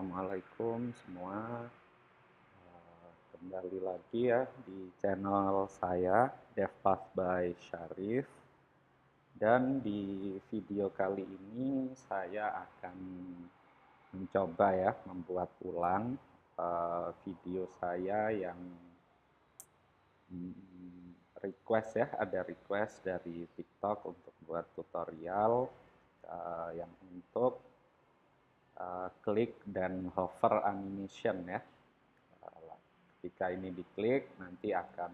Assalamualaikum semua. Kembali lagi ya di channel saya DevPath by Syarif. Dan di video kali ini saya akan mencoba ya membuat ulang video saya yang request ya, ada request dari TikTok untuk buat tutorial yang untuk klik dan hover animation ya. Ketika ini diklik nanti akan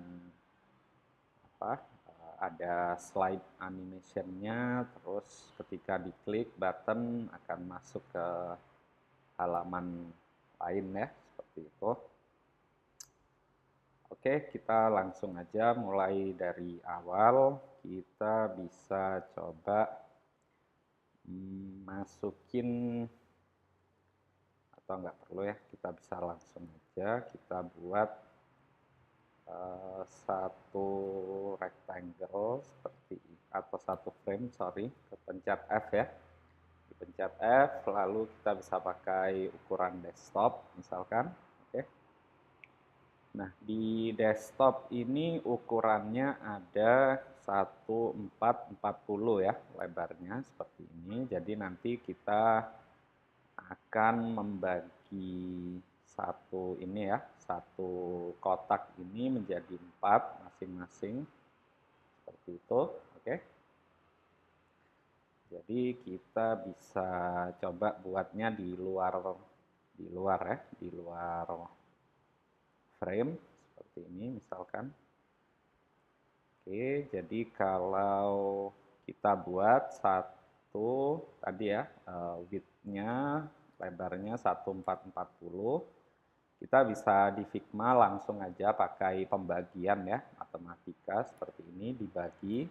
ada slide animationnya, terus ketika diklik button akan masuk ke halaman lain ya, seperti itu. Oke, kita langsung aja mulai dari awal. Kita bisa coba masukin, atau nggak perlu ya, kita bisa langsung aja kita buat satu rectangle seperti, atau satu frame, sorry, pencet F ya, dipencet F, lalu kita bisa pakai ukuran desktop misalkan. Oke. Nah, di desktop ini ukurannya ada 1440 ya lebarnya, seperti ini. Jadi nanti kita akan membagi satu ini ya, satu kotak ini menjadi 4 masing-masing, seperti itu. Oke. Jadi kita bisa coba buatnya di luar ya, di luar frame seperti ini misalkan. Oke, jadi kalau kita buat satu tadi ya, width-nya, lebarnya 1440, kita bisa di Figma langsung aja pakai pembagian ya, matematika seperti ini, dibagi,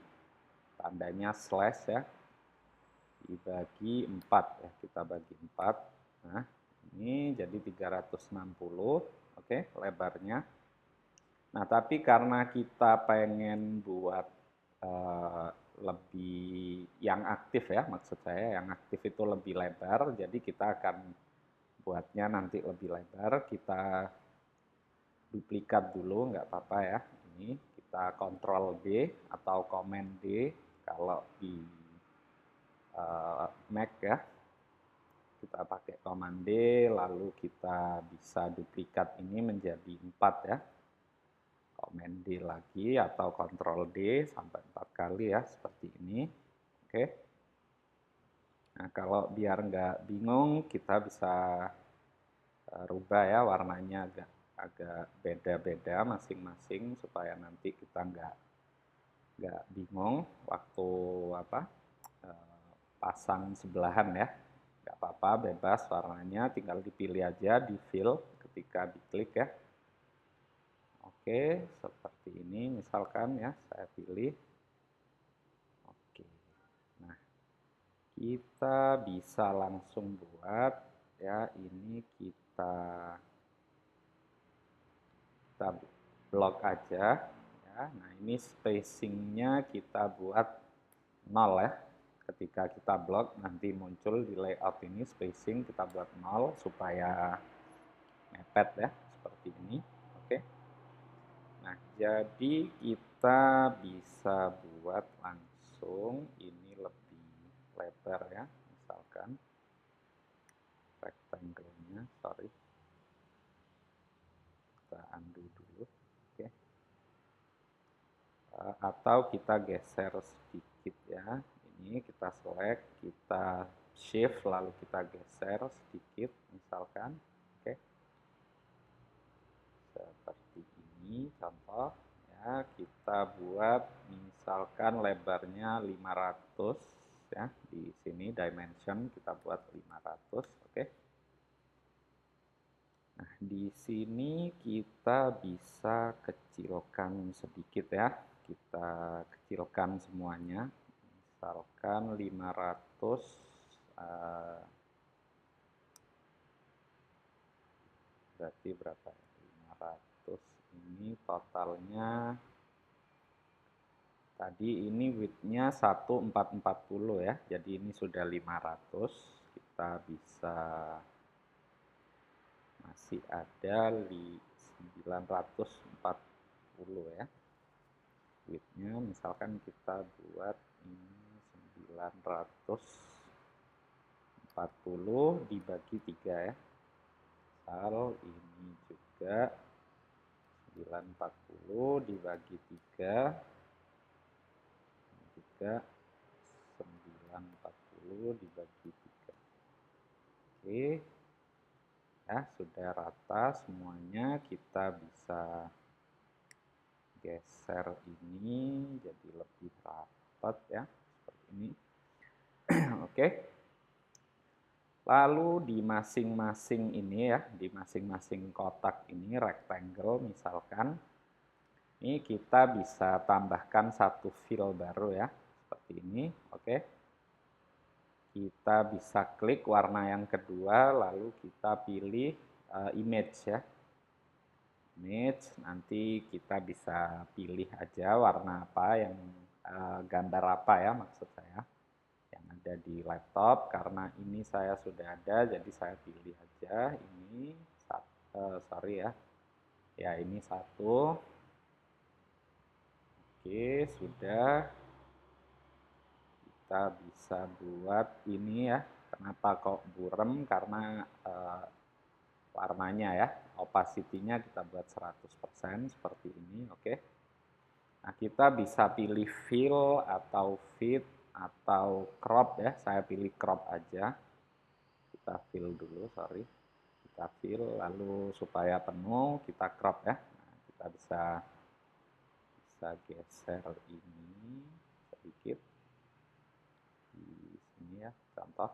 tandanya slash ya, dibagi 4 ya, kita bagi 4. Nah, ini jadi 360, oke, lebarnya. Nah, tapi karena kita pengen buat lebih yang aktif ya, maksud saya yang aktif itu lebih lebar, jadi kita akan buatnya nanti lebih lebar. Kita duplikat dulu, nggak apa-apa ya. Ini kita Ctrl D atau Command D kalau di Mac ya. Kita pakai Command D, lalu kita bisa duplikat ini menjadi 4 ya. Command D lagi atau Ctrl D sampai 4 kali ya, seperti ini. Oke. Nah, kalau biar nggak bingung, kita bisa rubah ya warnanya agak beda-beda masing-masing supaya nanti kita nggak bingung waktu pasang sebelahan ya. Nggak apa-apa, bebas warnanya, tinggal dipilih aja di fill ketika diklik ya. Oke, seperti ini misalkan ya, saya pilih. Oke. Nah, kita bisa langsung buat ya, ini kita blok aja ya. Nah, ini spacingnya kita buat 0 ya. Ketika kita blok nanti muncul di layout ini spacing kita buat 0 supaya mepet ya, seperti ini. Oke. Nah, jadi kita bisa buat langsung ini lebih lebar ya, misalkan rectangle-nya, sorry, kita undo dulu. Oke. Atau kita geser sedikit ya, ini kita select, kita shift lalu kita geser sedikit misalkan. Oke. Seperti ini contoh ya, kita buat misalkan lebarnya 500 ya, di sini dimension kita buat 500. Oke. Nah, di sini kita bisa kecilkan sedikit ya, kita kecilkan semuanya, misalkan 500, berarti berapa, 500 ini totalnya tadi ini width-nya 1440 ya, jadi ini sudah 500. Kita bisa masih ada 940 ya. Widthnya misalkan kita buat ini 940 dibagi 3 ya. Misal ini juga 940 dibagi 3 juga 940 dibagi 3. Oke. Ya, sudah rata semuanya, kita bisa geser ini jadi lebih rapat ya, seperti ini. Oke. Lalu di masing-masing ini ya, di masing-masing kotak ini rectangle misalkan, ini kita bisa tambahkan satu fill baru ya, seperti ini. Oke. Kita bisa klik warna yang kedua, lalu kita pilih image ya. Image, nanti kita bisa pilih aja warna apa yang gambar apa ya maksud saya yang ada di laptop. Karena ini saya sudah ada, jadi saya pilih aja ini. Sorry ya, ya ini satu. Oke, sudah. Kita bisa buat ini ya. Kenapa kok burem? Karena warnanya ya, opacity-nya kita buat 100% seperti ini. Oke. Nah, kita bisa pilih fill atau fit atau crop ya. Saya pilih crop aja. Kita fill dulu, sorry. Kita fill, lalu supaya penuh kita crop ya. Nah, kita bisa geser ini sedikit di sini ya, contoh.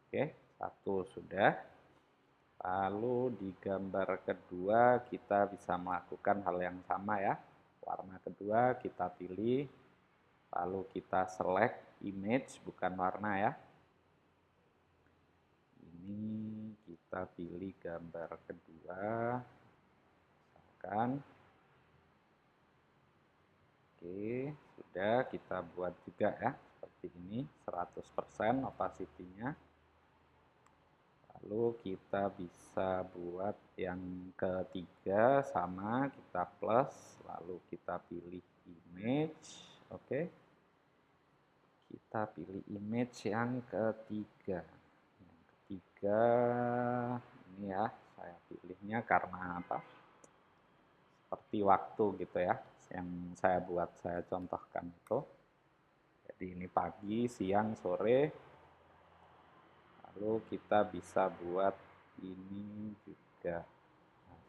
Oke, satu sudah. Lalu di gambar kedua kita bisa melakukan hal yang sama ya. Warna kedua kita pilih, lalu kita select image, bukan warna ya. Ini kita pilih gambar kedua, misalkan. Oke, sudah kita buat juga ya, seperti ini, 100% opacity-nya. Lalu kita bisa buat yang ketiga sama, kita plus, lalu kita pilih image, oke. Kita pilih image yang ketiga. Yang ketiga ini ya, saya pilihnya karena apa? Seperti waktu gitu ya, yang saya buat, saya contohkan itu. Jadi ini pagi, siang, sore. Lalu kita bisa buat ini juga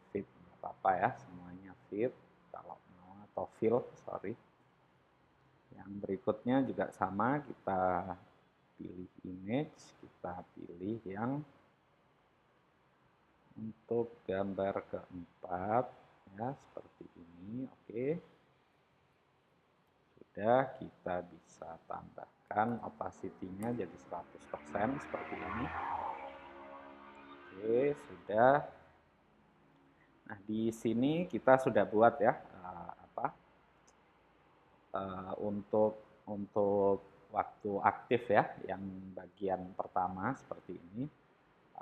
fit, nggak apa-apa ya, semuanya fit kalau mau, atau fill, sorry. Yang berikutnya juga sama, kita pilih image, kita pilih yang untuk gambar keempat ya, seperti ini. Oke. Sudah, kita bisa tambahkan opacity-nya jadi 100% seperti ini. Oke, sudah. Nah, di sini kita sudah buat ya untuk waktu aktif ya, yang bagian pertama seperti ini.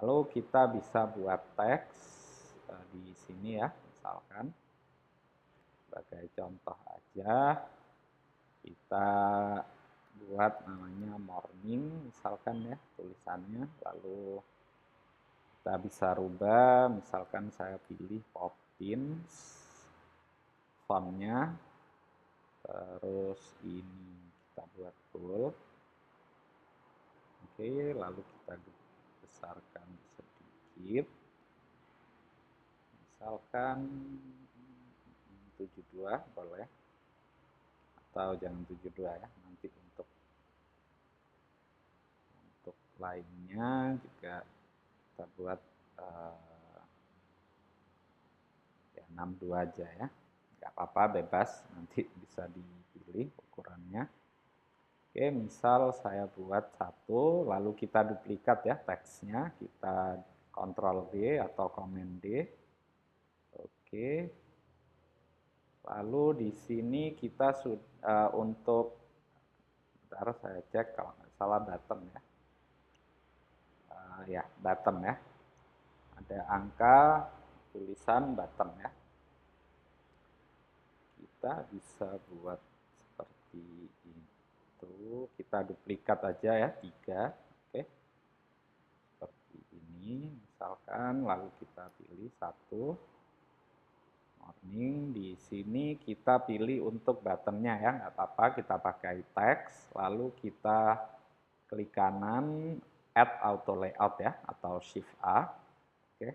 Lalu kita bisa buat teks di sini ya, misalkan sebagai contoh aja kita buat namanya morning misalkan ya tulisannya, lalu kita bisa rubah, misalkan saya pilih Poppins fontnya, terus ini kita buat full. Oke, lalu kita besarkan sedikit, misalkan 72 boleh, atau jangan 72 ya, nanti untuk lainnya juga kita buat ya 62 aja ya, nggak apa-apa, bebas, nanti bisa dipilih ukurannya. Oke, misal saya buat satu, lalu kita duplikat ya teksnya, kita Ctrl D atau Command D. Oke. Lalu di sini kita untuk, bentar saya cek kalau nggak salah bottom ya. Ya, bottom ya. ada angka tulisan button ya. Kita bisa buat seperti itu. Kita duplikat aja ya, 3. Oke. Seperti ini misalkan, lalu kita pilih 1 morning. Di sini kita pilih untuk buttonnya ya, nggak apa-apa, kita pakai teks, lalu kita klik kanan add auto layout ya, atau shift A. Oke.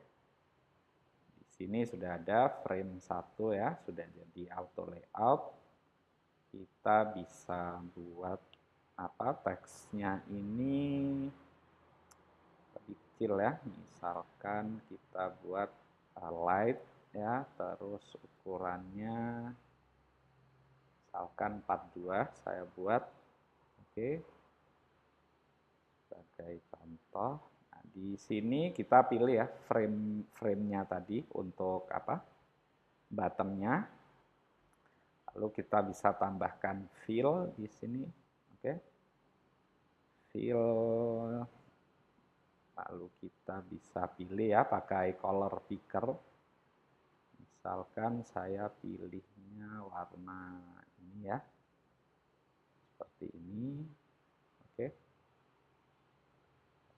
Di sini sudah ada frame 1 ya, sudah jadi auto layout. Kita bisa buat apa, teksnya ini lebih kecil ya, misalkan kita buat light ya, terus ukurannya misalkan 42 saya buat. Oke, sebagai contoh. Nah, di sini kita pilih ya frame-nya tadi untuk apa, buttonnya. Lalu kita bisa tambahkan fill di sini. Oke, fill. Lalu kita bisa pilih ya pakai color picker. Misalkan saya pilihnya warna ini ya, seperti ini. Oke,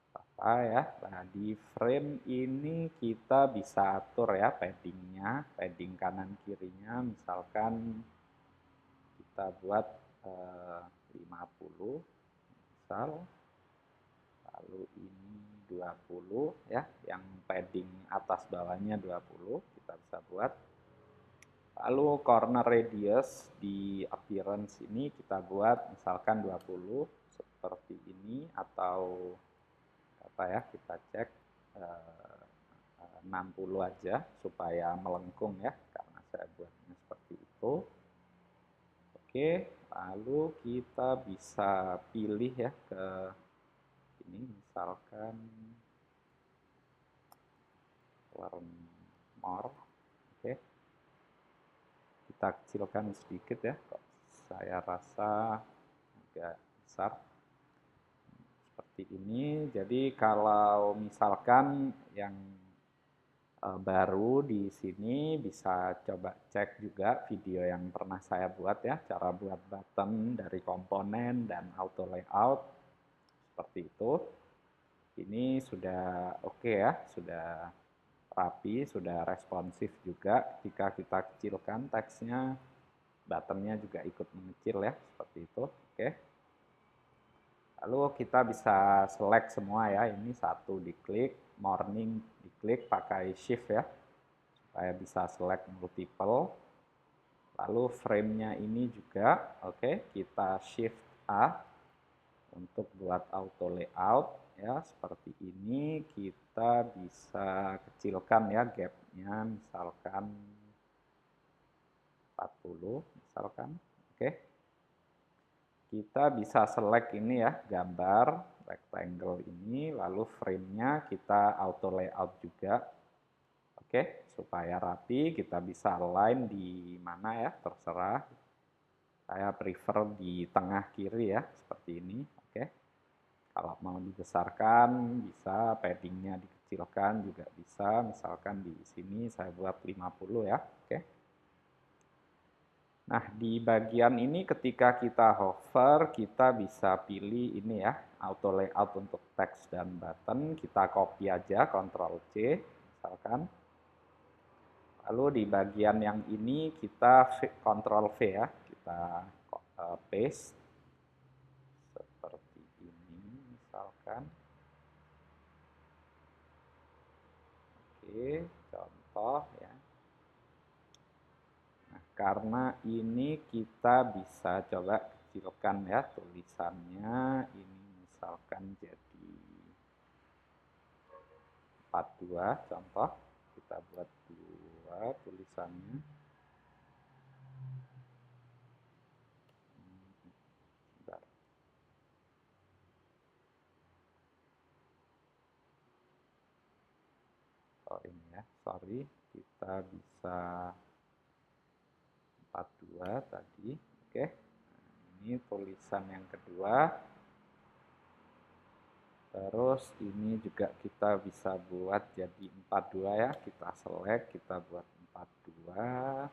apa ya. Nah, di frame ini kita bisa atur ya paddingnya, padding kanan kirinya. Misalkan kita buat 50 misal, lalu ini 20 ya, yang padding atas bawahnya 20 kita bisa buat. Lalu corner radius di appearance ini kita buat misalkan 20 seperti ini, atau apa ya, kita cek 60 aja supaya melengkung ya, karena saya buatnya seperti itu. Oke, lalu kita bisa pilih ya ke ini, misalkan learn more. Oke, kita kecilkan sedikit ya, kok saya rasa agak besar seperti ini. Jadi kalau misalkan yang baru di sini bisa coba cek juga video yang pernah saya buat ya, cara buat button dari komponen dan auto layout seperti itu. Ini sudah oke ya, sudah rapi, sudah responsif juga. Ketika kita kecilkan teksnya, buttonnya juga ikut mengecil ya, seperti itu. Oke. Lalu kita bisa select semua ya, ini 1 diklik, morning diklik pakai shift ya, supaya bisa select multiple. Lalu frame-nya ini juga, oke, kita shift A untuk buat auto layout ya, seperti ini. Kita bisa kecilkan ya gap-nya, misalkan 40 misalkan. Oke, kita bisa select ini ya, gambar rectangle ini, lalu frame-nya kita auto layout juga. Oke, supaya rapi, kita bisa align di mana ya, terserah. Saya prefer di tengah kiri ya, seperti ini. Oke. Kalau mau dibesarkan, bisa paddingnya dikecilkan juga bisa. Misalkan di sini saya buat 50 ya. Oke. Nah, di bagian ini ketika kita hover, kita bisa pilih ini ya, auto layout untuk teks dan button. Kita copy aja, Ctrl C, misalkan. Lalu di bagian yang ini kita Ctrl V ya, kita paste seperti ini misalkan. Oke, contoh ya. Nah, karena ini kita bisa coba kecilkan ya tulisannya. Ini misalkan jadi 42 contoh. Kita buat 2 tulisannya. Bentar. Oh ini ya, sorry. Kita bisa 42 tadi. Oke. Nah, ini tulisan yang kedua. Terus ini juga kita bisa buat jadi 42 ya. Kita select, kita buat 42.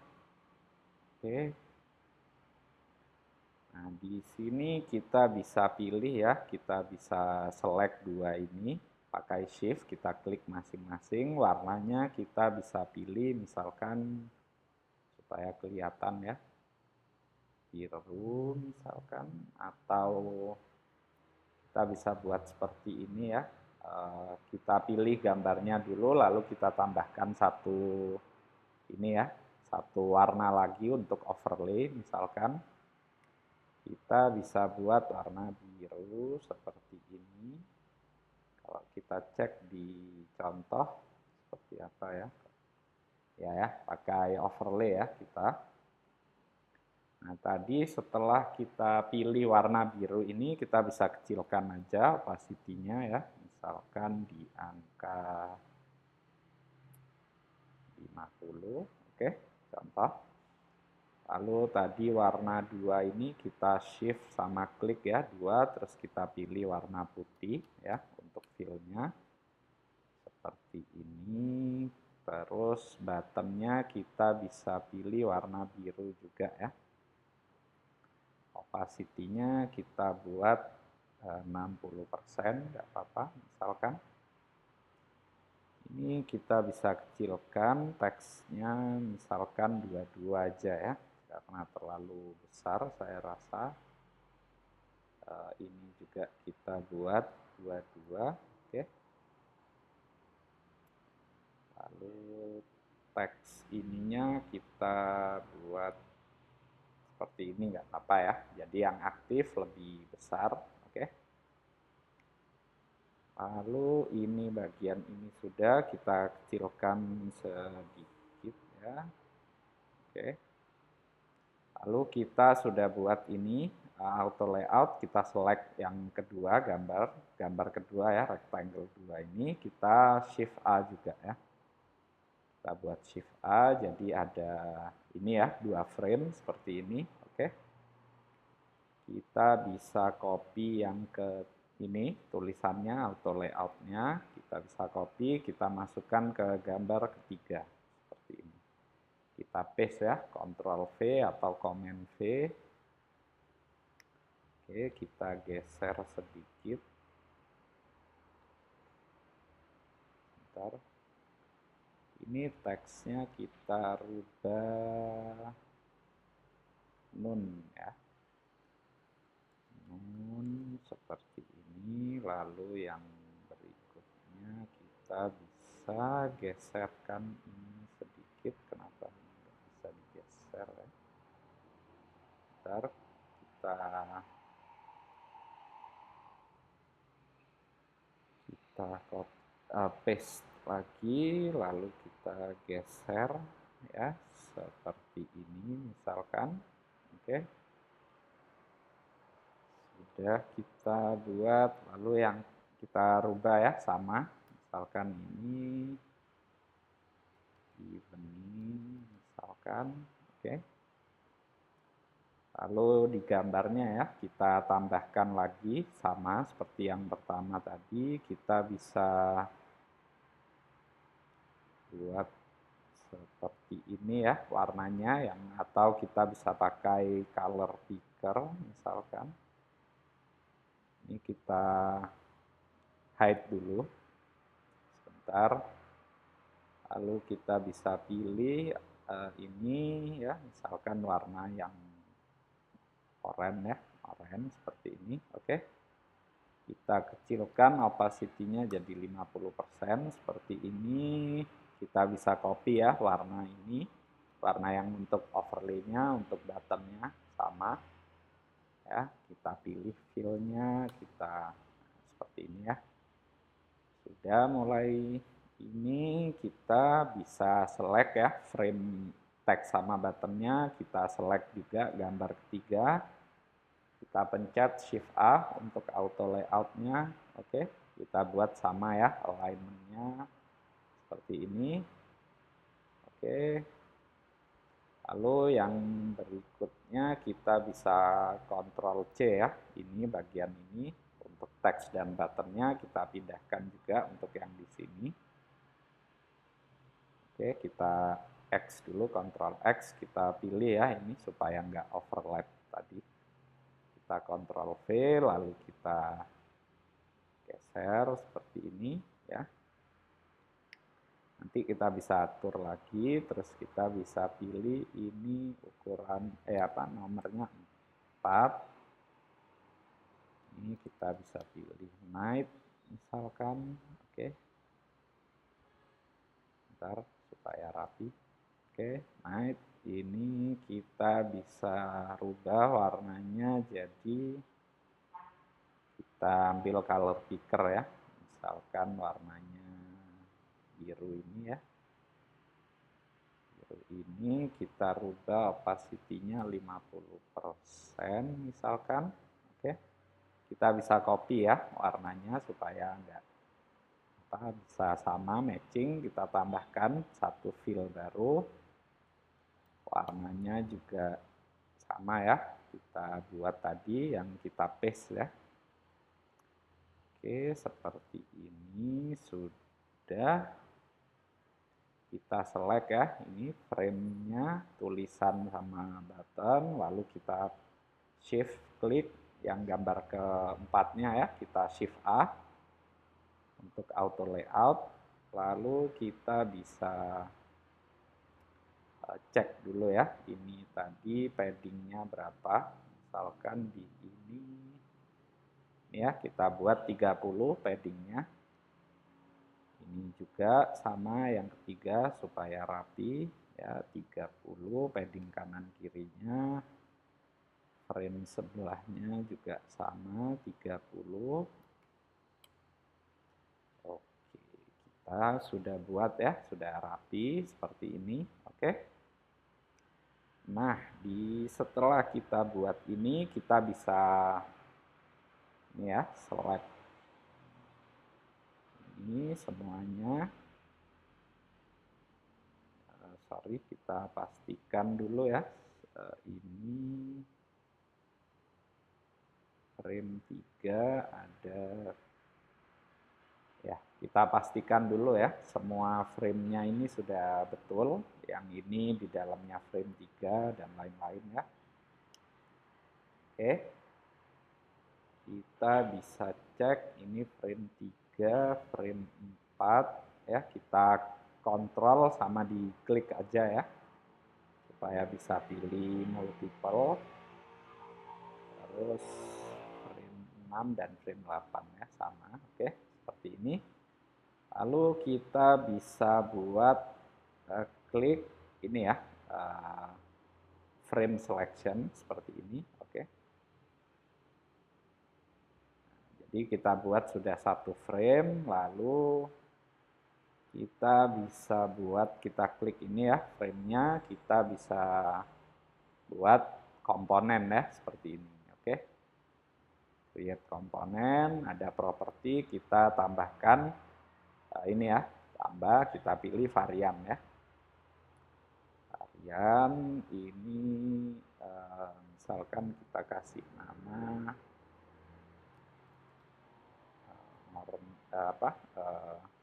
Oke. Nah, di sini kita bisa pilih ya, kita bisa select dua ini, pakai shift, kita klik masing-masing, warnanya kita bisa pilih misalkan supaya kelihatan ya, biru misalkan, atau kita bisa buat seperti ini ya. Kita pilih gambarnya dulu, lalu kita tambahkan satu ini ya, satu warna lagi untuk overlay misalkan. Kita bisa buat warna biru seperti ini. Kalau kita cek di contoh seperti apa ya? Ya, pakai overlay ya kita. Nah, tadi setelah kita pilih warna biru ini, kita bisa kecilkan aja opacity-nya ya. Misalkan di angka 50, oke, contoh. Lalu tadi warna 2 ini kita shift sama klik ya, 2, terus kita pilih warna putih ya untuk fill-nya. Seperti ini. Terus bottom-nya kita bisa pilih warna biru juga ya. Opacity-nya kita buat 60%, nggak apa-apa misalkan. Ini kita bisa kecilkan teksnya misalkan 22 aja ya, karena terlalu besar saya rasa. Ini juga kita buat 22, oke. Lalu teks ininya kita buat seperti ini, nggak apa-apa ya. Jadi yang aktif lebih besar, oke. Lalu ini bagian ini sudah kita kecilkan sedikit ya, oke. Lalu kita sudah buat ini auto layout, kita select yang kedua, gambar kedua ya, rectangle 2 ini, kita shift A juga ya. Kita buat shift A, jadi ada ini ya, 2 frame seperti ini, oke. Kita bisa copy yang ke ini, tulisannya, auto layout-nya, kita bisa copy, kita masukkan ke gambar ketiga, seperti ini. Kita paste ya, Ctrl V atau Command V. Oke, kita geser sedikit. Bentar. Ini teksnya kita rubah nun ya. Nun seperti ini, lalu yang berikutnya kita bisa geserkan ini sedikit. Kenapa nggak bisa digeser ya? Bentar, kita paste lagi, lalu kita geser ya seperti ini misalkan, oke. Sudah kita buat, lalu yang kita rubah ya sama, misalkan ini evening misalkan, oke. Lalu di gambarnya ya, kita tambahkan lagi sama seperti yang pertama tadi, kita bisa buat seperti ini ya warnanya, yang atau kita bisa pakai color picker misalkan. Ini kita hide dulu sebentar. Lalu kita bisa pilih ini ya, misalkan warna yang oranye ya, oranye seperti ini, oke. Kita kecilkan opacity-nya jadi 50% seperti ini. Kita bisa copy ya warna ini, warna yang untuk overlay-nya, untuk bottom-nya sama ya. Kita pilih fill-nya, kita seperti ini ya. Sudah mulai ini, kita bisa select ya frame text sama buttonnya, kita select juga gambar ketiga, kita pencet shift A untuk auto layout-nya, oke. Kita buat sama ya alignment-nya seperti ini, oke. Lalu yang berikutnya kita bisa Ctrl C ya, ini bagian ini untuk text dan buttonnya kita pindahkan juga untuk yang di sini. Oke, kita X dulu, Ctrl X, kita pilih ya ini supaya nggak overlap tadi. Kita Ctrl V, lalu kita geser seperti ini ya. Nanti kita bisa atur lagi, terus kita bisa pilih ini ukuran nomornya 4. Ini kita bisa pilih night misalkan, oke. Bentar supaya rapi. Oke, night ini kita bisa rubah warnanya jadi kita ambil color picker ya. Misalkan warnanya biru ini ya. Biru ini kita rubah opacity-nya 50% misalkan. Oke. Kita bisa copy ya warnanya supaya enggak bisa sama matching, kita tambahkan satu fill baru. Warnanya juga sama ya. Kita buat tadi yang kita paste ya. Oke, seperti ini sudah. Kita select ya, ini frame-nya, tulisan sama button, lalu kita shift klik yang gambar keempatnya ya, kita shift A untuk auto layout, lalu kita bisa cek dulu ya, ini tadi paddingnya berapa, misalkan di ini ya, kita buat 30 paddingnya. Ini juga sama yang ketiga supaya rapi ya, 30 padding kanan kirinya. Frame sebelahnya juga sama 30. Oke, kita sudah buat ya, sudah rapi seperti ini. Oke. Nah, setelah kita buat ini kita bisa ini ya, select ini semuanya. Sorry, kita pastikan dulu ya. Ini frame 3 ada ya, kita pastikan dulu ya semua frame-nya ini sudah betul, yang ini di dalamnya frame 3 dan lain-lain ya. Oke, kita bisa cek ini frame 3, frame 4 ya, kita kontrol sama diklik aja ya supaya bisa pilih multiple, terus frame 6 dan frame 8 ya sama. Oke, seperti ini. Lalu kita bisa buat klik ini ya, frame selection seperti ini. Oke. Jadi kita buat sudah satu frame, lalu kita bisa buat, kita klik ini ya frame-nya, kita bisa buat komponen ya seperti ini. Oke. Create komponen, ada properti, kita tambahkan ini ya, tambah, kita pilih varian ya. Varian ini misalkan kita kasih nama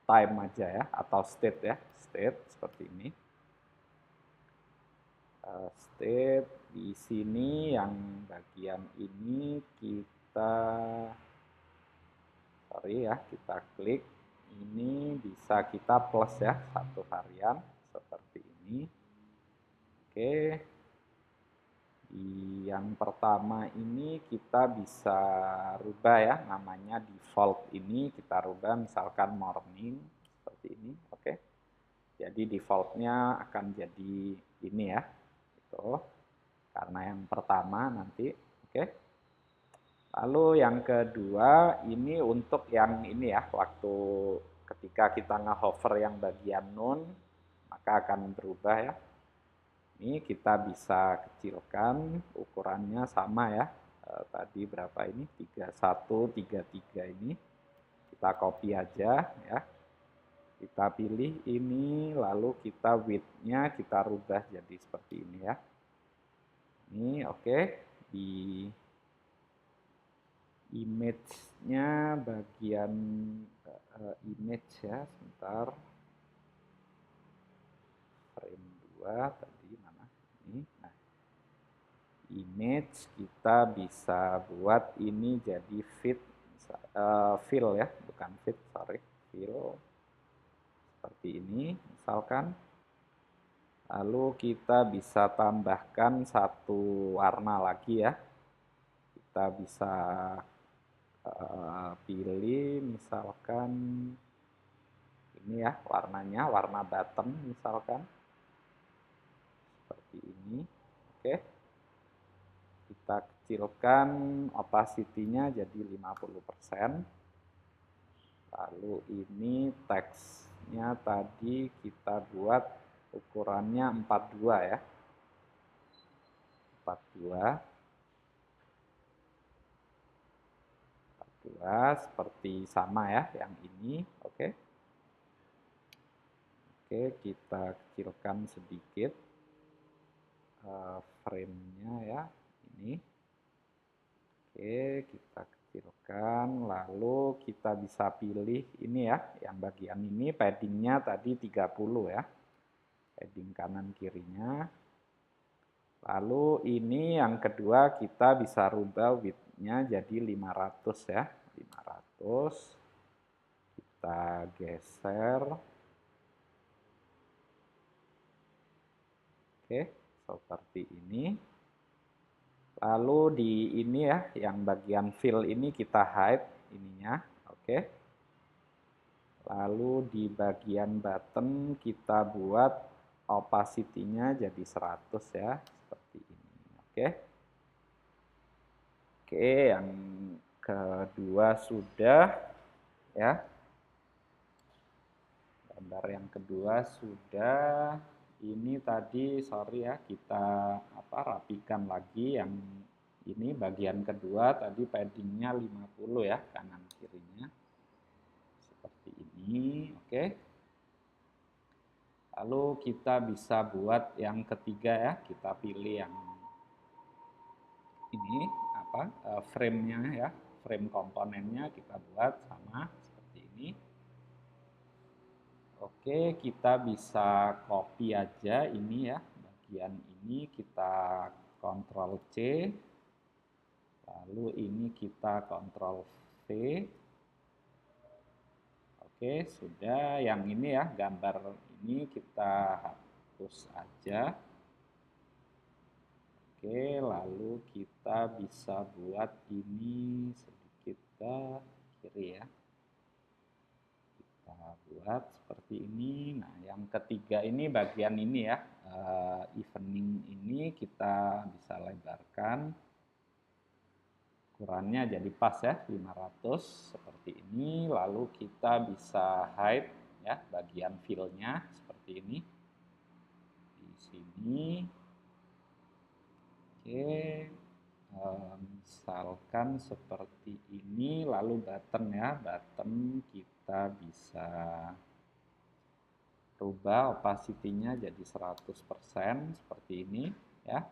time aja ya, atau state ya, state seperti ini. State di sini yang bagian ini kita kita klik ini, bisa kita plus ya satu varian seperti ini. Oke, yang pertama ini kita bisa rubah ya, namanya default ini kita rubah misalkan morning seperti ini. Oke, jadi defaultnya akan jadi ini ya, itu karena yang pertama nanti. Oke, lalu yang kedua ini untuk yang ini ya, waktu ketika kita nge-hover yang bagian none maka akan berubah ya. Ini kita bisa kecilkan, ukurannya sama ya. Tadi berapa ini? 31, 33 ini. Kita copy aja ya. Kita pilih ini, lalu kita width-nya kita rubah jadi seperti ini ya. Ini oke. Image-nya bagian image ya, sebentar. Frame 2 tadi mana? Ini. Nah, image kita bisa buat ini jadi fill ya, bukan fit, sorry, fill seperti ini misalkan. Lalu kita bisa tambahkan satu warna lagi ya. Kita bisa pilih misalkan ini ya warnanya, warna button misalkan. Seperti ini. Oke. Kita kecilkan opacity-nya jadi 50%. Lalu ini teksnya tadi kita buat ukurannya 42 ya. 42 seperti sama ya yang ini. Oke. Oke, kita kecilkan sedikit frame-nya ya. Ini. Oke, kita kecilkan, lalu kita bisa pilih ini ya, yang bagian ini padding-nya tadi 30 ya, padding kanan kirinya. Lalu ini yang kedua kita bisa rubah width-nya jadi 500 ya, 500. Kita geser. Oke, seperti ini. Lalu di ini ya, yang bagian fill ini kita hide ininya, oke. Lalu di bagian button kita buat opacity-nya jadi 100 ya, seperti ini, oke. Oke, yang kedua sudah ya. Gambar yang kedua sudah. Ini tadi sorry ya, kita rapikan lagi yang ini bagian kedua tadi paddingnya 50 ya kanan kirinya seperti ini. Oke, lalu kita bisa buat yang ketiga ya, kita pilih yang ini frame-nya ya, frame komponennya kita buat sama seperti ini. Oke, kita bisa copy aja ini ya, bagian ini kita Ctrl C, lalu ini kita Ctrl V. Oke, sudah. Yang ini ya, gambar ini kita hapus aja. Oke, lalu kita bisa buat ini sedikit ke kiri ya. Buat seperti ini. Nah, yang ketiga ini bagian ini ya, evening ini kita bisa lebarkan ukurannya jadi pas ya, 500 seperti ini. Lalu kita bisa hide ya bagian fill-nya seperti ini di sini. Oke, misalkan seperti ini. Lalu button ya, button kita bisa rubah opacity-nya jadi 100% seperti ini ya.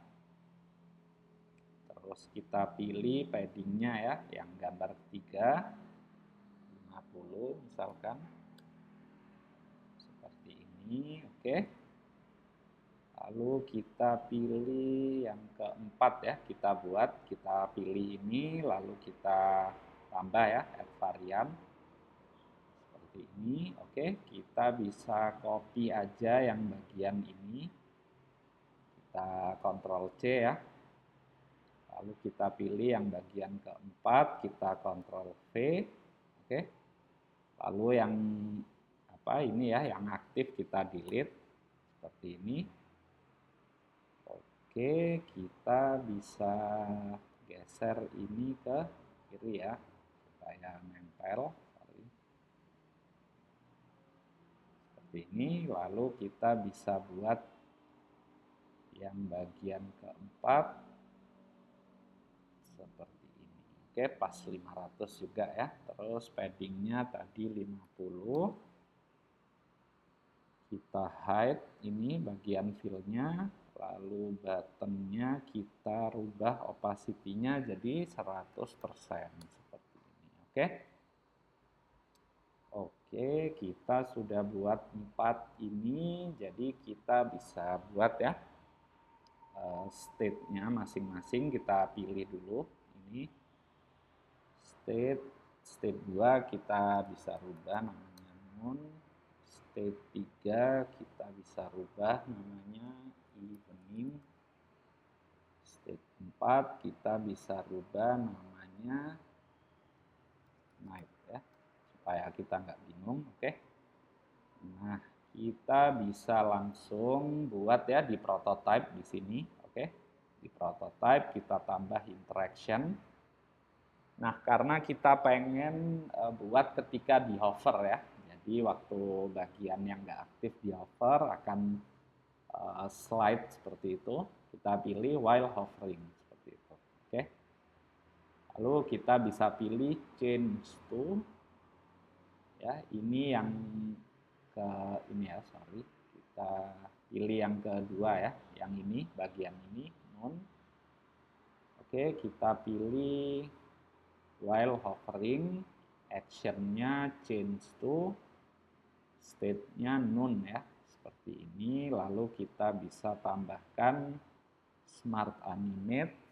Terus kita pilih padding-nya ya, yang gambar ketiga 50 misalkan seperti ini. Oke. Lalu kita pilih yang keempat ya, kita pilih ini, lalu kita tambah ya, add varian seperti ini. Oke, kita bisa copy aja yang bagian ini, kita Ctrl C ya, lalu kita pilih yang bagian keempat, kita Ctrl V. Oke, lalu yang ini ya, yang aktif kita delete seperti ini. Oke, kita bisa geser ini ke kiri ya, supaya nempel. Seperti ini, lalu kita bisa buat yang bagian keempat seperti ini. Oke, pas 500 juga ya. Terus paddingnya tadi 50. Kita hide ini bagian fill-nya. Lalu buttonnya kita rubah opacity-nya jadi 100%. Oke. Oke, kita sudah buat 4 ini, jadi kita bisa buat ya state-nya masing-masing. Kita pilih dulu ini state 2 kita bisa rubah namanya noon, state 3 kita bisa rubah namanya evening, state 4 kita bisa rubah namanya night ya, supaya kita nggak bingung. Oke. Nah, kita bisa langsung buat ya di prototype di sini. Oke. Di prototype kita tambah interaction. Nah, karena kita pengen buat ketika di hover ya. Jadi waktu bagian yang nggak aktif di hover akan slide seperti itu. Kita pilih while hovering seperti itu. Oke. Lalu kita bisa pilih change to ya, ini yang ke ini ya, sorry. Kita pilih yang kedua ya, yang ini bagian ini noon. Oke, kita pilih while hovering, actionnya change to, state-nya noon ya, seperti ini. Lalu kita bisa tambahkan smart animate.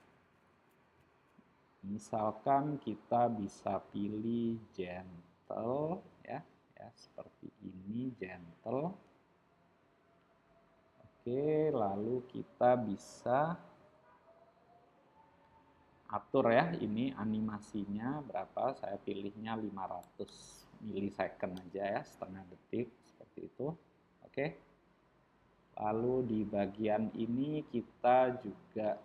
Misalkan kita bisa pilih gentle ya, seperti ini gentle. Oke, lalu kita bisa atur ya, ini animasinya berapa, saya pilihnya 500 milisecond aja ya, setengah detik seperti itu. Oke. Lalu di bagian ini kita juga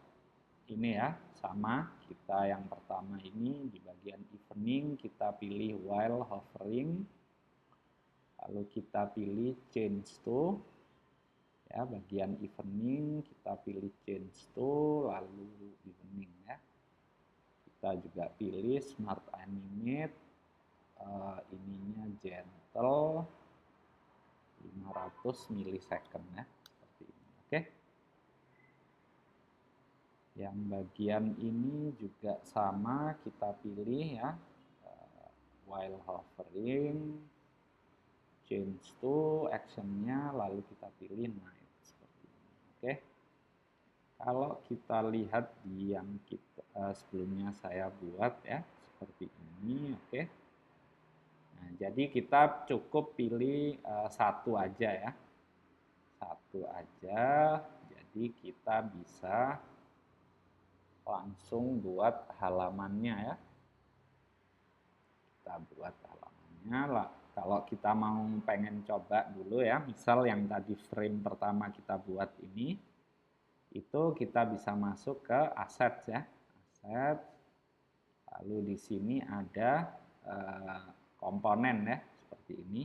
ini ya, sama, kita yang pertama ini di bagian evening kita pilih while hovering, lalu kita pilih change to ya, bagian evening kita pilih change to, lalu evening ya. Kita juga pilih smart animate, ininya gentle 500 milisecond ya, seperti ini. Oke. Yang bagian ini juga sama, kita pilih ya while hovering, change to, actionnya, lalu kita pilih night seperti ini. Oke. Kalau kita lihat di yang sebelumnya saya buat ya, seperti ini. Oke. Nah, jadi kita cukup pilih satu aja ya, satu aja. Jadi kita bisa langsung buat halamannya ya. Kita buat halamannya lah. Kalau kita mau pengen coba dulu ya, misal yang tadi frame pertama kita buat ini, itu kita bisa masuk ke aset ya, aset. Lalu di sini ada komponen ya, seperti ini.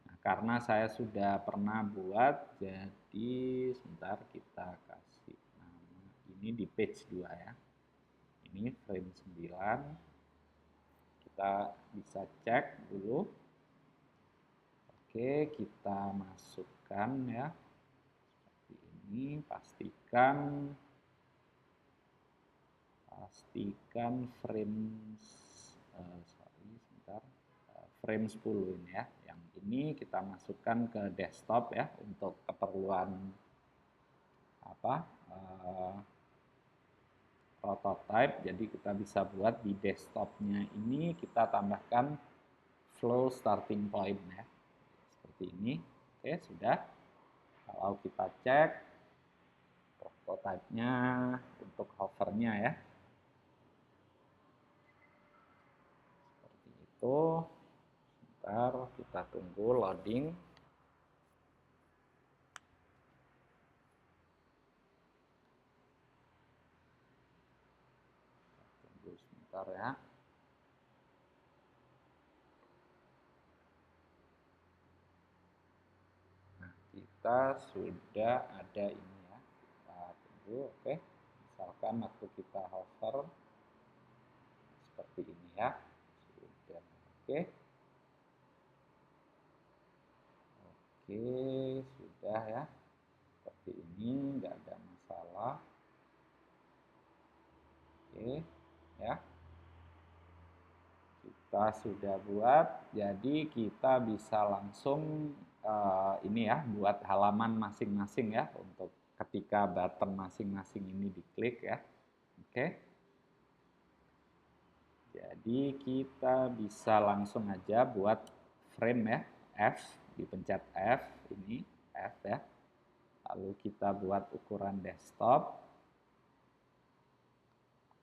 Nah, karena saya sudah pernah buat, jadi sebentar kita kasih nama ini di page 2 ya. Ini frame 9. Kita bisa cek dulu. Oke, kita masukkan ya. Seperti ini, pastikan frame frame 10 ini ya. Yang ini kita masukkan ke desktop ya untuk keperluan prototype. Jadi kita bisa buat di desktopnya ini kita tambahkan flow starting point ya, seperti ini. Oke, sudah. Kalau kita cek prototype-nya untuk hovernya ya, seperti itu. Sebentar, kita tunggu loading. Tunggu sebentar ya. Nah, kita sudah ada ini ya. Kita tunggu, oke. Misalkan waktu kita hover seperti ini ya. Sudah, oke. Oke, sudah ya. Seperti ini, nggak ada masalah. Oke, ya. Oke, sudah. Kalau kita cek, prototype-nya ini kita tambahkan flow starting point ya, seperti ini. Oke, sudah. Kalau kita cek, prototype-nya ini kita tambahkan flow starting point ya, seperti ini. Oke, sudah. Kita sudah buat, jadi kita bisa langsung ini ya, buat halaman masing-masing ya, untuk ketika button masing-masing ini diklik ya. Oke. Jadi kita bisa langsung aja buat frame ya, F, dipencet F, ini F ya. Lalu kita buat ukuran desktop.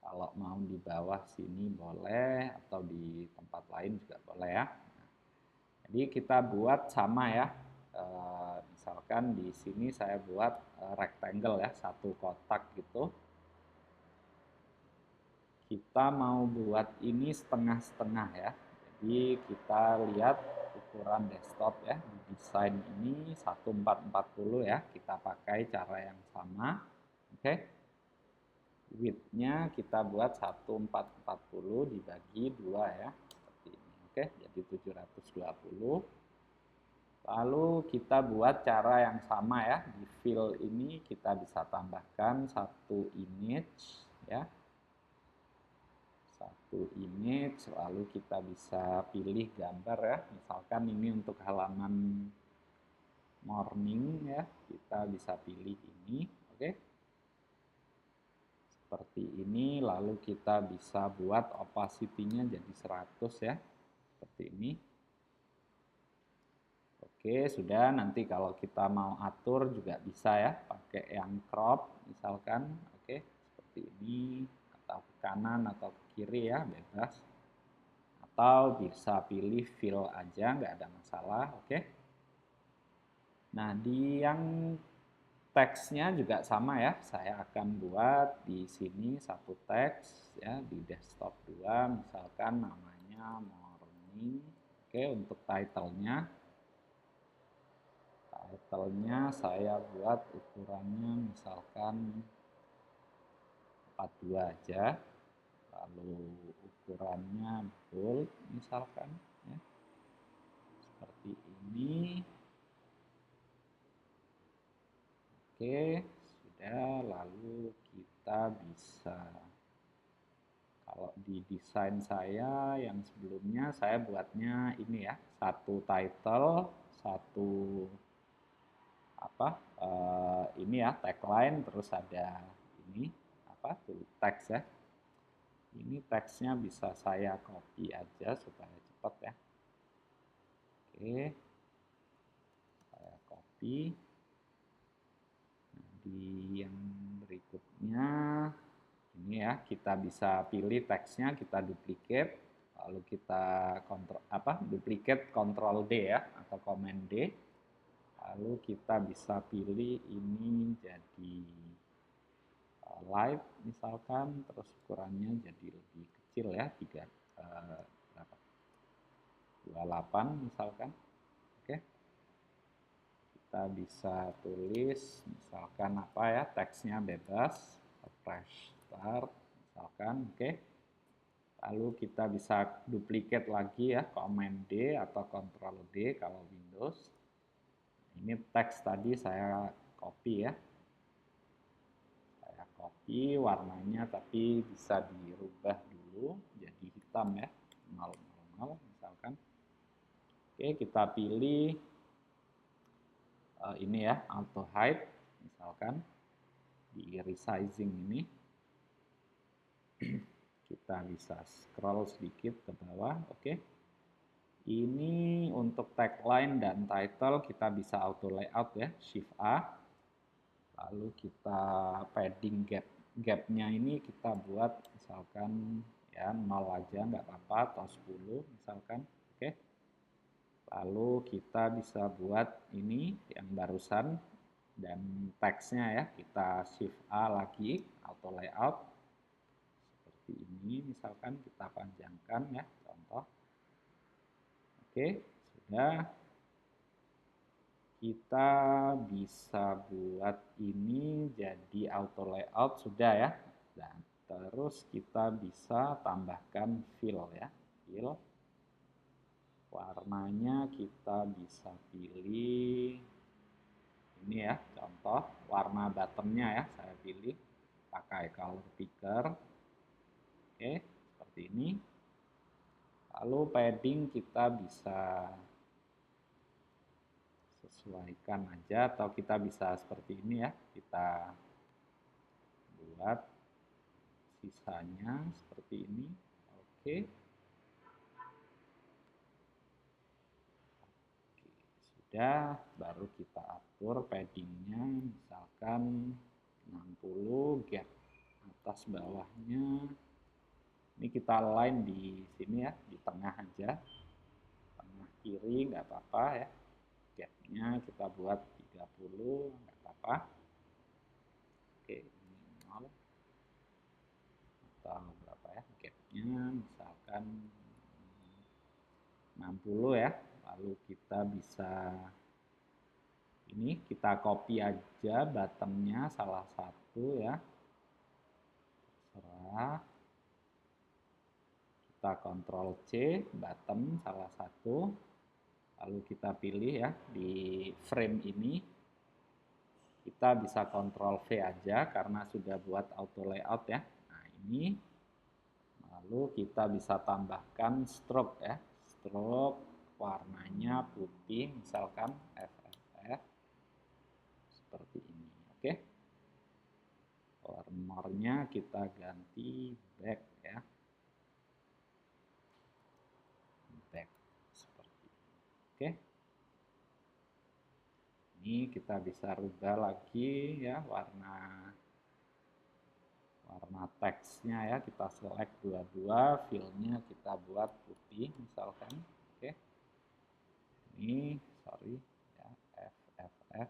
Kalau mau di bawah sini boleh, atau di tempat lain juga boleh ya. Jadi kita buat sama ya. Misalkan di sini saya buat rectangle ya, satu kotak gitu. Kita mau buat ini setengah-setengah ya. Jadi kita lihat ukuran desktop ya, di desain ini 1440 ya. Kita pakai cara yang sama. Oke. Width-nya kita buat 1440 dibagi 2 ya. Seperti ini. Oke, jadi 720. Lalu kita buat cara yang sama ya, di fill ini kita bisa tambahkan satu image ya. Satu image, lalu kita bisa pilih gambar ya. Misalkan ini untuk halaman morning ya, kita bisa pilih ini, oke. Seperti ini, lalu kita bisa buat opacity-nya jadi 100 ya. Seperti ini. Oke, sudah. Nanti kalau kita mau atur juga bisa ya, pakai yang crop misalkan. Oke, seperti ini, atau ke kanan atau ke kiri ya, bebas. Atau bisa pilih fill aja, nggak ada masalah. Oke. Nah, di yang teksnya juga sama ya, saya akan buat di sini satu teks ya, di desktop 2, misalkan namanya morning. Oke, untuk title-nya saya buat ukurannya misalkan 42 aja, lalu ukurannya bold misalkan ya, seperti ini. Oke, sudah. Lalu kita bisa, kalau di desain saya yang sebelumnya saya buatnya ini ya, satu title, satu ini ya, tagline, terus ada ini teks ya. Ini teksnya bisa saya copy aja supaya cepat ya. Oke, saya copy. Nah, di yang berikutnya ini ya, kita bisa pilih teksnya, kita duplicate, lalu kita duplicate Ctrl D ya, atau Command D. Lalu kita bisa pilih ini jadi light misalkan, terus ukurannya jadi lebih kecil ya, 28 misalkan. Oke. Kita bisa tulis misalkan apa ya, teksnya bebas, fresh start misalkan. Oke. Lalu kita bisa duplicate lagi ya, Command D atau Ctrl D kalau Windows. Ini teks tadi saya copy ya. Saya copy warnanya, tapi bisa dirubah dulu jadi hitam ya, 000 misalkan. Oke, kita pilih ini ya, auto hide misalkan, di resizing ini. Kita bisa scroll sedikit ke bawah. Oke. Ini untuk tagline dan title kita bisa auto layout ya, Shift A. Lalu kita padding gapnya ini kita buat misalkan ya 0 aja, nggak apa-apa, atau 10 misalkan. Oke. Lalu kita bisa buat ini yang barusan, dan teksnya ya kita Shift A lagi, auto layout seperti ini misalkan, kita panjangkan ya, contoh. Oke, sudah. Kita bisa buat ini jadi auto layout sudah ya. Dan terus kita bisa tambahkan fill ya, fill. Warnanya kita bisa pilih ini ya, contoh warna buttonnya ya, saya pilih pakai color picker. Oke, seperti ini. Lalu padding kita bisa sesuaikan aja, atau kita bisa seperti ini ya, kita buat sisanya seperti ini. Oke. Sudah, baru kita atur paddingnya, misalkan 60, gap atas bawahnya. Ini kita align di sini ya, di tengah aja, tengah kiri nggak apa-apa ya. Gapnya kita buat 30, nggak apa-apa. Oke, ini 0 atau berapa ya gapnya, misalkan 60 ya. Lalu kita bisa ini kita copy aja buttonnya salah satu ya, terserah. Kita Ctrl C button salah satu, lalu kita pilih ya di frame ini. Kita bisa Ctrl V aja karena sudah buat auto layout ya. Nah ini, lalu kita bisa tambahkan stroke ya, stroke warnanya putih, misalkan FFF seperti ini. Oke, warnanya kita ganti black ya, black seperti ini. Oke, ini kita bisa rubah lagi ya warna teksnya ya, kita select dua-dua, fillnya kita buat putih misalkan. Oke, ini sorry ya, FFF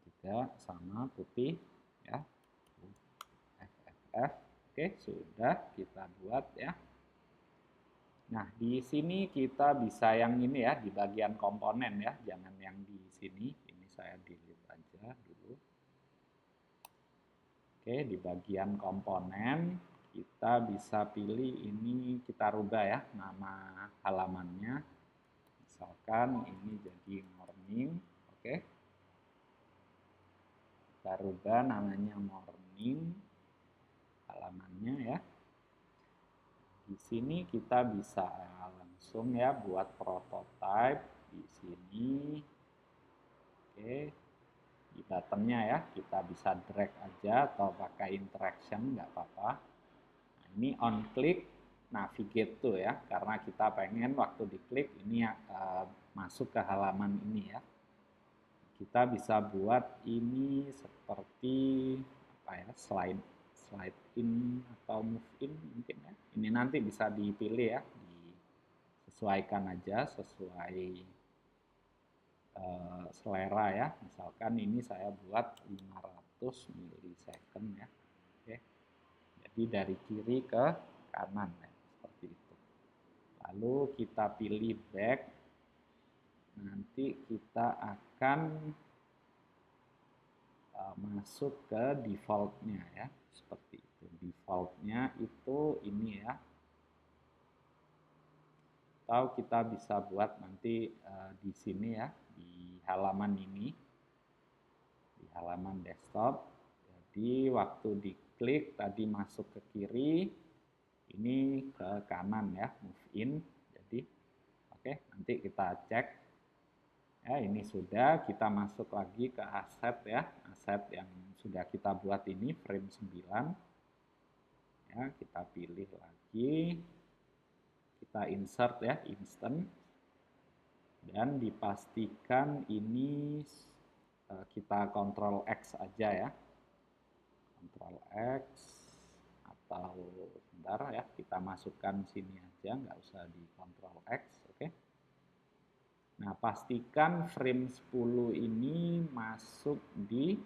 juga sama putih ya, FFF. Oke, sudah kita buat ya. Nah, di sini kita bisa yang ini ya, di bagian komponen ya, jangan yang di sini. Ini saya delete aja dulu. Oke, di bagian komponen kita bisa pilih ini, kita rubah ya nama halamannya. Misalkan ini jadi morning. Oke. Kita rubah namanya morning halamannya ya. Di sini kita bisa langsung ya buat prototype di sini. Oke, di buttonnya ya kita bisa drag aja atau pakai interaction nggak apa-apa. Nah, ini on click navigate tuh ya, karena kita pengen waktu diklik ini masuk ke halaman ini ya. Kita bisa buat ini seperti apa ya, slide in atau move in mungkin ya. Ini nanti bisa dipilih ya, disesuaikan aja sesuai selera ya. Misalkan ini saya buat 500 milisecond ya. Oke. Jadi dari kiri ke kanan ya, seperti itu. Lalu kita pilih back. Nanti kita akan masuk ke defaultnya ya, seperti itu. Defaultnya itu ini ya, atau kita bisa buat nanti di sini ya, di halaman ini, di halaman desktop. Jadi waktu diklik tadi masuk ke kiri, ini ke kanan ya, move in. Jadi oke, nanti kita cek ya, ini sudah. Kita masuk lagi ke aset ya, aset yang sudah kita buat ini frame 9 ya, kita pilih lagi, kita insert ya, instant, dan dipastikan ini kita Ctrl X aja ya, Ctrl X, atau sebentar ya, kita masukkan sini aja, nggak usah di Ctrl X. Oke. Nah, pastikan frame 10 ini masuk di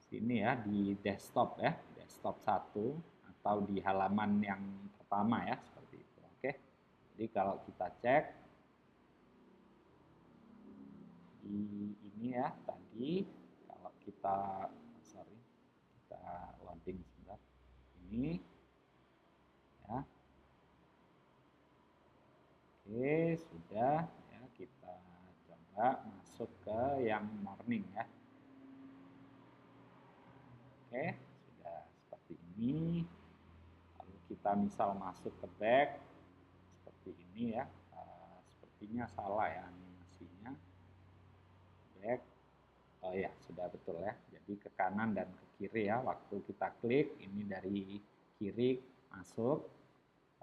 sini ya, di desktop ya, desktop 1 atau di halaman yang pertama ya, seperti itu. Oke. Jadi kalau kita cek di ini ya tadi, kalau kita kita loading sebentar. Ini ya. Oke, sudah ya, kita coba masuk ke yang morning ya. Oke, sudah seperti ini, lalu kita misal masuk ke back seperti ini ya. Sepertinya salah ya animasinya. Back, oh ya sudah betul ya. Jadi ke kanan dan ke kiri ya. Waktu kita klik ini dari kiri masuk,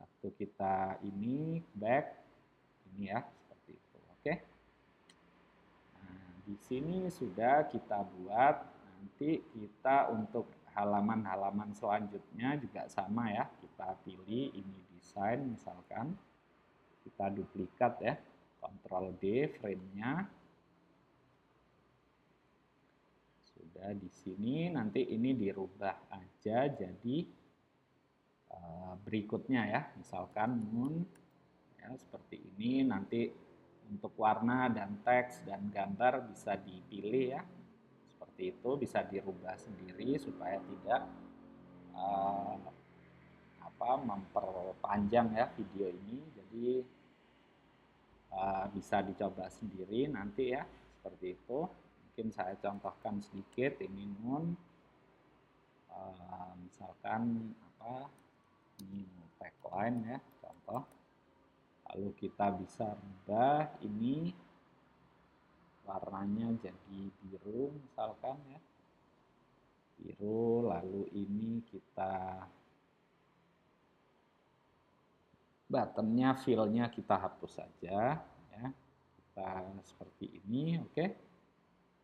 waktu kita ini back ini ya seperti itu. Oke. Nah, di sini sudah kita buat. Nanti kita untuk halaman-halaman selanjutnya juga sama ya. Kita pilih ini desain misalkan. Kita duplikat ya. Ctrl D frame-nya. Sudah di sini nanti ini dirubah aja jadi berikutnya ya. Misalkan moon ya seperti ini, nanti untuk warna dan teks dan gambar bisa dipilih ya. Seperti itu bisa dirubah sendiri supaya tidak memperpanjang ya video ini. Jadi bisa dicoba sendiri nanti ya seperti itu. Mungkin saya contohkan sedikit ini moon. Misalkan ini tagline ya contoh. Lalu kita bisa rubah ini warnanya jadi biru misalkan ya. Biru, lalu ini kita buttonnya, fill-nya kita hapus saja ya. Kita seperti ini, oke.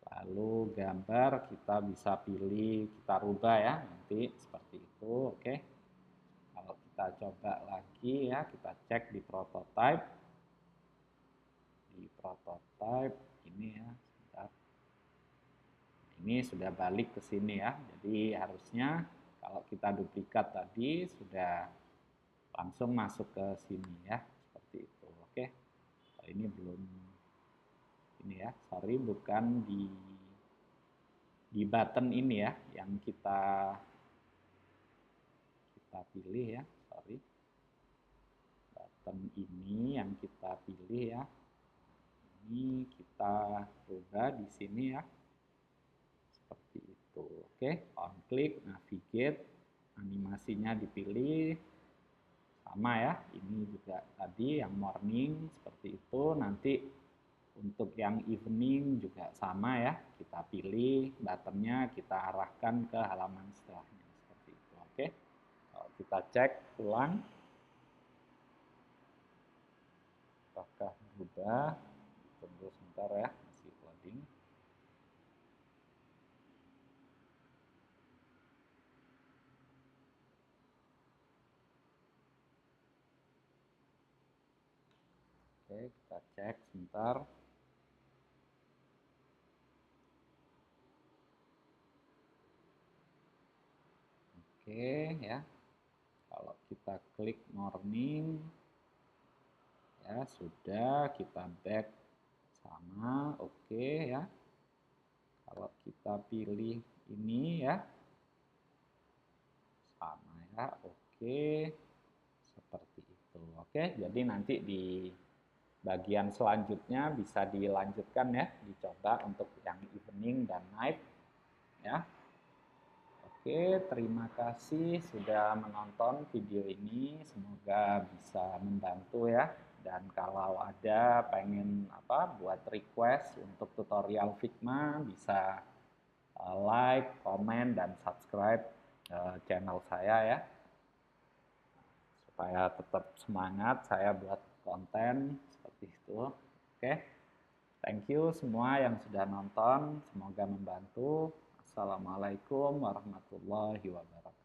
Lalu gambar kita bisa pilih, kita rubah ya nanti seperti itu, oke. Kalau kita coba lagi ya, kita cek di prototype. Di prototype ini ya, sebentar. Ini sudah balik ke sini ya. Jadi harusnya kalau kita duplikat tadi sudah langsung masuk ke sini ya, seperti itu. Oke. Ini belum ini ya, sorry bukan di button ini ya yang kita pilih ya, sorry. Button ini yang kita pilih ya. Ini kita rubah di sini ya. Seperti itu. Oke, on click, navigate, animasinya dipilih. Sama ya, ini juga tadi yang morning seperti itu. Nanti untuk yang evening juga sama ya, kita pilih buttonnya, kita arahkan ke halaman setelahnya seperti itu. Oke, kalau kita cek ulang, apakah berubah? Tunggu sebentar ya, masih loading. Oke, kita cek sebentar. Oke ya, kalau kita klik morning ya sudah, kita back sama, oke ya. Kalau kita pilih ini ya sama ya, oke, seperti itu. Oke, jadi nanti di bagian selanjutnya bisa dilanjutkan ya, dicoba untuk yang evening dan night ya. Oke, terima kasih sudah menonton video ini. Semoga bisa membantu ya. Dan kalau ada pengen buat request untuk tutorial Figma, bisa like, komen, dan subscribe channel saya ya. Supaya tetap semangat saya buat konten seperti itu. Oke, thank you semua yang sudah nonton. Semoga membantu. Assalamualaikum warahmatullahi wabarakatuh.